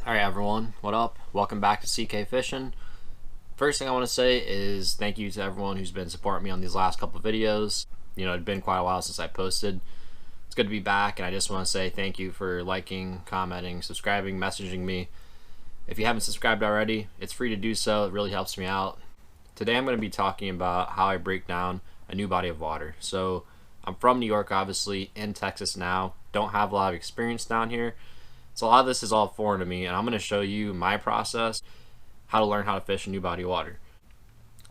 Alright everyone, what up? Welcome back to CK Fishing. First thing I want to say is thank you to everyone who's been supporting me on these last couple videos. You know, it's been quite a while since I posted. It's good to be back, and I just want to say thank you for liking, commenting, subscribing, messaging me. If you haven't subscribed already, it's free to do so. It really helps me out. Today I'm going to be talking about how I break down a new body of water. So I'm from New York, obviously, in Texas now. Don't have a lot of experience down here. So a lot of this is all foreign to me, and I'm going to show you my process, how to learn how to fish a new body of water.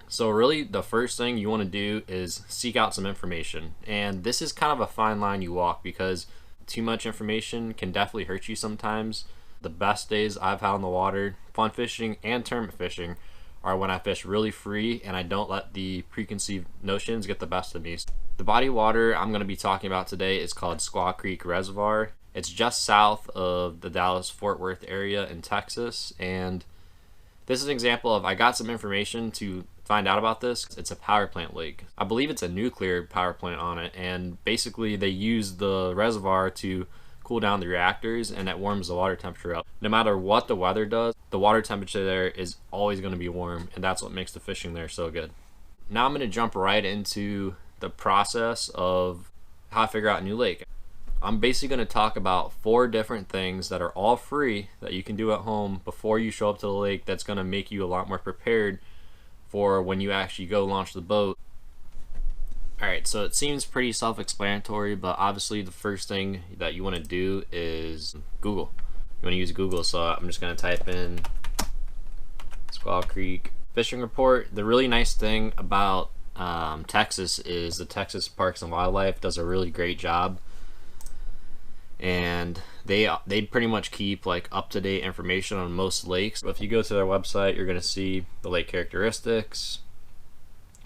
So really the first thing you want to do is seek out some information. And this is kind of a fine line you walk because too much information can definitely hurt you sometimes. The best days I've had on the water, fun fishing and tournament fishing, are when I fish really free and I don't let the preconceived notions get the best of me. The body of water I'm going to be talking about today is called Squaw Creek Reservoir. It's just south of the Dallas-Fort Worth area in Texas, and this is an example of I got some information to find out about this. It's a power plant lake. I believe it's a nuclear power plant on it, and basically they use the reservoir to cool down the reactors, and that warms the water temperature up. No matter what the weather does, the water temperature there is always going to be warm, and that's what makes the fishing there so good. Now I'm going to jump right into the process of how I figure out a new lake. I'm basically going to talk about 4 different things that are all free that you can do at home before you show up to the lake that's going to make you a lot more prepared for when you actually go launch the boat. Alright, so it seems pretty self-explanatory, but obviously the first thing that you want to do is Google. You want to use Google, so I'm just going to type in Squaw Creek Fishing Report. The really nice thing about Texas is the Texas Parks and Wildlife does a really great job, and they pretty much keep like up-to-date information on most lakes. But if you go to their website, you're going to see the lake characteristics,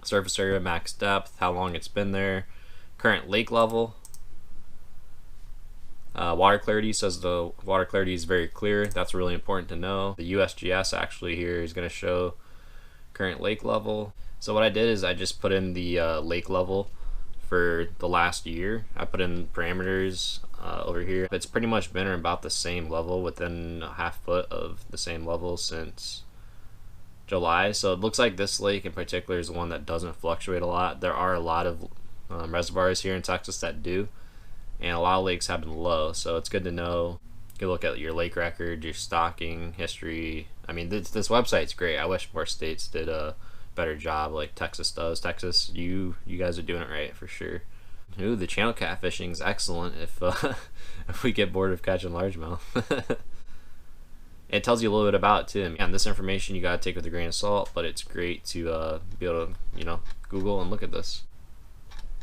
surface area, max depth, how long it's been there, current lake level, water clarity. Says the water clarity is very clear. That's really important to know. The USGS actually here is going to show current lake level. So what I did is I just put in the lake level for the last year. I put in parameters over here. It's pretty much been about the same level, within a half foot of the same level since July. So it looks like this lake in particular is the one that doesn't fluctuate a lot. There are a lot of reservoirs here in Texas that do, and a lot of lakes have been low, so it's good to know. You can look at your lake record, your stocking history. I mean, this website's great. I wish more states did a better job like Texas does. Texas, you guys are doing it right for sure. Ooh, the channel catfishing is excellent if if we get bored of catching largemouth. It tells you a little bit about it too. And this information you gotta take with a grain of salt, but it's great to be able to, Google and look at this.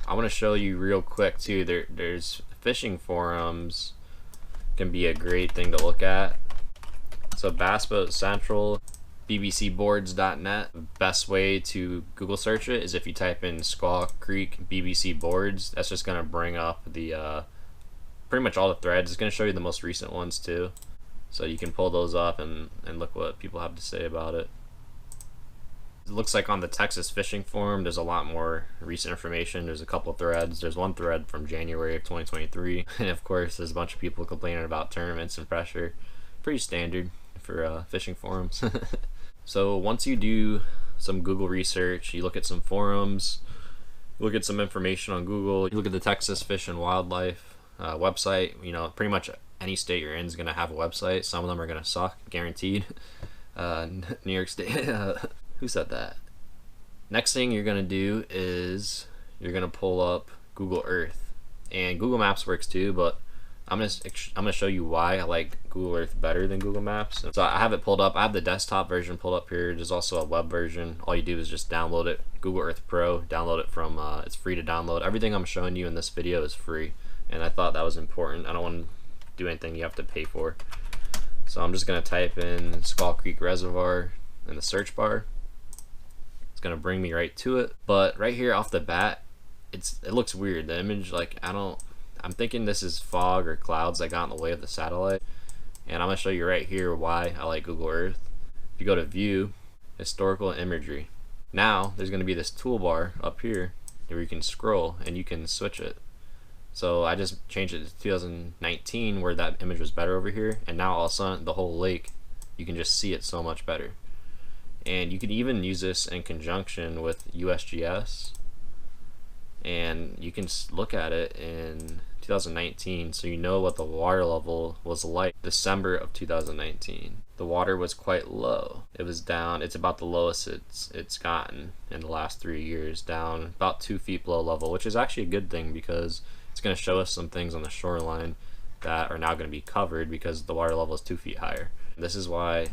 I want to show you real quick too. There's fishing forums can be a great thing to look at. So Bass Boat Central, bbcboards.net. Best way to Google search it is if you type in Squaw Creek BBC Boards. That's just gonna bring up the pretty much all the threads. It's gonna show you the most recent ones too, so you can pull those up and look what people have to say about it. It looks like on the Texas Fishing Forum there's a lot more recent information. There's a couple of threads. There's one thread from January of 2023, and of course there's a bunch of people complaining about tournaments and pressure. Pretty standard for fishing forums. So once you do some Google research, you look at some forums, you look at some information on Google, you look at the Texas Fish and Wildlife website. Pretty much any state you're in is going to have a website. Some of them are going to suck, guaranteed. New York State, who said that? Next thing you're going to do is you're going to pull up Google Earth. And Google Maps works too, but I'm gonna show you why I like Google Earth better than Google Maps. So I have it pulled up. I have the desktop version pulled up here. There's also a web version. All you do is just download it, Google Earth Pro. Download it from. It's free to download. Everything I'm showing you in this video is free, and I thought that was important. I don't want to do anything you have to pay for. So I'm just gonna type in Squaw Creek Reservoir in the search bar. It's gonna bring me right to it. But right here off the bat, it looks weird. The image, I'm thinking this is fog or clouds that got in the way of the satellite, and I'm going to show you right here why I like Google Earth. If you go to View, Historical Imagery, now there's going to be this toolbar up here where you can scroll and you can switch it. So I just changed it to 2019 where that image was better over here, and now all of a sudden the whole lake you can just see it so much better. And you can even use this in conjunction with USGS, and you can look at it in 2019, so you know what the water level was like December of 2019. The water was quite low. It was down, it's about the lowest it's gotten in the last 3 years, down about 2 feet below level, which is actually a good thing because it's going to show us some things on the shoreline that are now going to be covered because the water level is 2 feet higher. This is why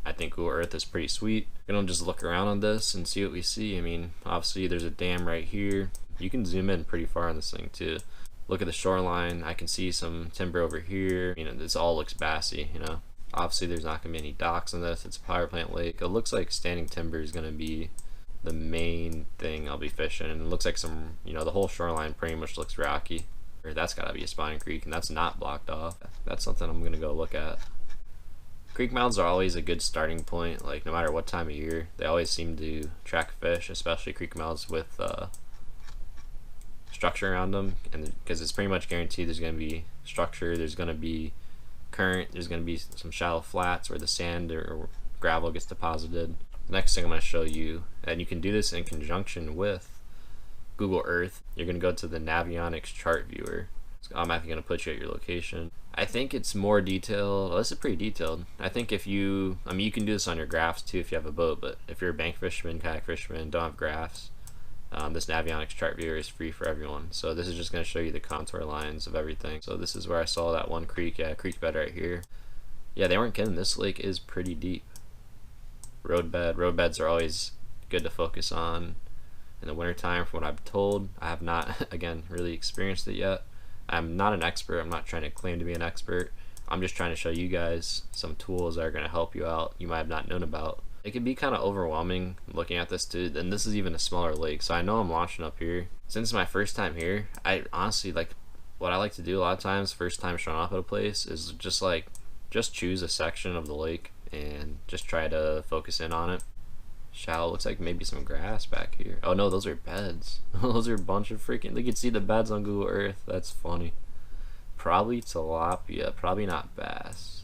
I think Google Earth is pretty sweet. You don't just look around on this and see what we see. I mean, obviously there's a dam right here. You can zoom in pretty far on this thing too. Look at the shoreline. I can see some timber over here. You know, this all looks bassy, you know. Obviously there's not gonna be any docks in this. It's a power plant lake. It looks like standing timber is gonna be the main thing I'll be fishing. And it looks like some, you know, the whole shoreline pretty much looks rocky. Or that's gotta be a spawning creek, and that's not blocked off. That's something I'm gonna go look at. Creek mouths are always a good starting point, like no matter what time of year. They always seem to attract fish, especially creek mouths with structure around them, and because it's pretty much guaranteed there's going to be structure, there's going to be current, there's going to be some shallow flats where the sand or gravel gets deposited. The next thing I'm going to show you, and you can do this in conjunction with Google Earth, you're going to go to the Navionics chart viewer. It's automatically going to put you at your location. I think it's more detailed. Well, this is pretty detailed. I think if you, I mean, you can do this on your graphs too if you have a boat, but if you're a bank fisherman, kayak fisherman, don't have graphs, this Navionics chart viewer is free for everyone. So this is just going to show you the contour lines of everything. So this is where I saw that one creek. Yeah, creek bed right here. Yeah, they weren't kidding. This lake is pretty deep. Road beds are always good to focus on in the wintertime from what I've told. I have not, again, really experienced it yet. I'm not an expert. I'm not trying to claim to be an expert. I'm just trying to show you guys some tools that are going to help you out you might have not known about. It can be kind of overwhelming looking at this too, and this is even a smaller lake, so I know I'm launching up here. Since it's my first time here, I honestly, like, what I like to do a lot of times, first time showing up at a place, is just choose a section of the lake and just try to focus in on it. Shallow, looks like maybe some grass back here. Oh no, those are beds. Those are a bunch of freaking, you can see the beds on Google Earth. That's funny. Probably tilapia, probably not bass.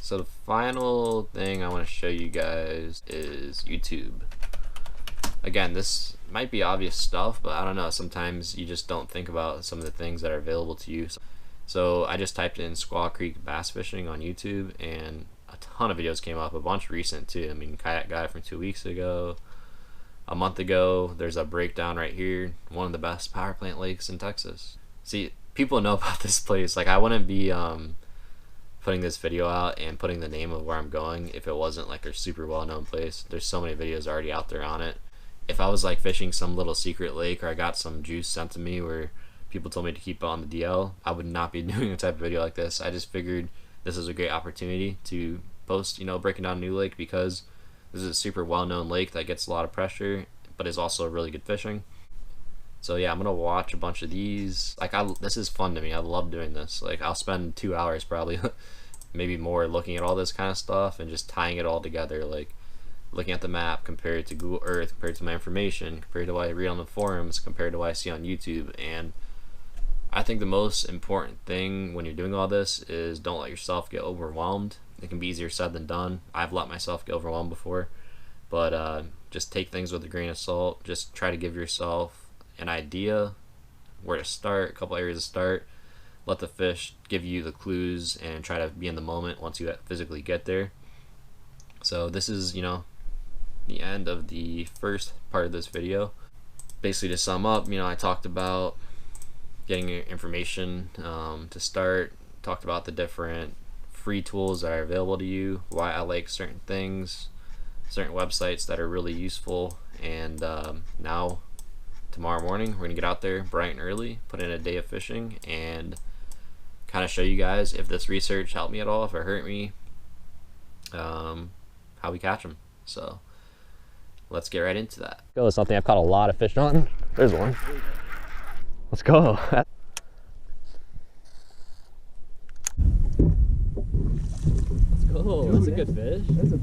So the final thing I want to show you guys is YouTube. Again, this might be obvious stuff, but I don't know, sometimes you just don't think about some of the things that are available to you. So I just typed in Squaw Creek bass fishing on YouTube, and a ton of videos came up, a bunch recent too. I mean, kayak guy from 2 weeks ago, a month ago. There's a breakdown right here, one of the best power plant lakes in Texas. See, people know about this place. Like, I wouldn't be putting this video out and putting the name of where I'm going if it wasn't like a super well-known place. There's so many videos already out there on it. If I was like fishing some little secret lake, or I got some juice sent to me where people told me to keep it on the DL, I would not be doing a type of video like this. I just figured this is a great opportunity to post, you know, breaking down a new lake, because this is a super well-known lake that gets a lot of pressure but is also really good fishing. So yeah, I'm gonna watch a bunch of these. Like, this is fun to me. I love doing this. Like, I'll spend 2 hours probably maybe more looking at all this kind of stuff and just tying it all together, like looking at the map compared to Google Earth, compared to my information, compared to what I read on the forums, compared to what I see on YouTube. And I think the most important thing when you're doing all this is don't let yourself get overwhelmed. It can be easier said than done. I've let myself get overwhelmed before, but just take things with a grain of salt. Just try to give yourself an idea where to start, a couple areas to start. Let the fish give you the clues and try to be in the moment once you physically get there. So this is, you know, the end of the first part of this video. Basically, to sum up, you know, I talked about getting your information to start, talked about the different free tools that are available to you, why I like certain things, certain websites that are really useful, and now tomorrow morning we're gonna get out there bright and early, put in a day of fishing, and kind of show you guys if this research helped me at all, if it hurt me, how we catch them. So let's get right into that. Go with something I've caught a lot of fish on. There's one. Let's go. Let's go. That's a good fish. That's a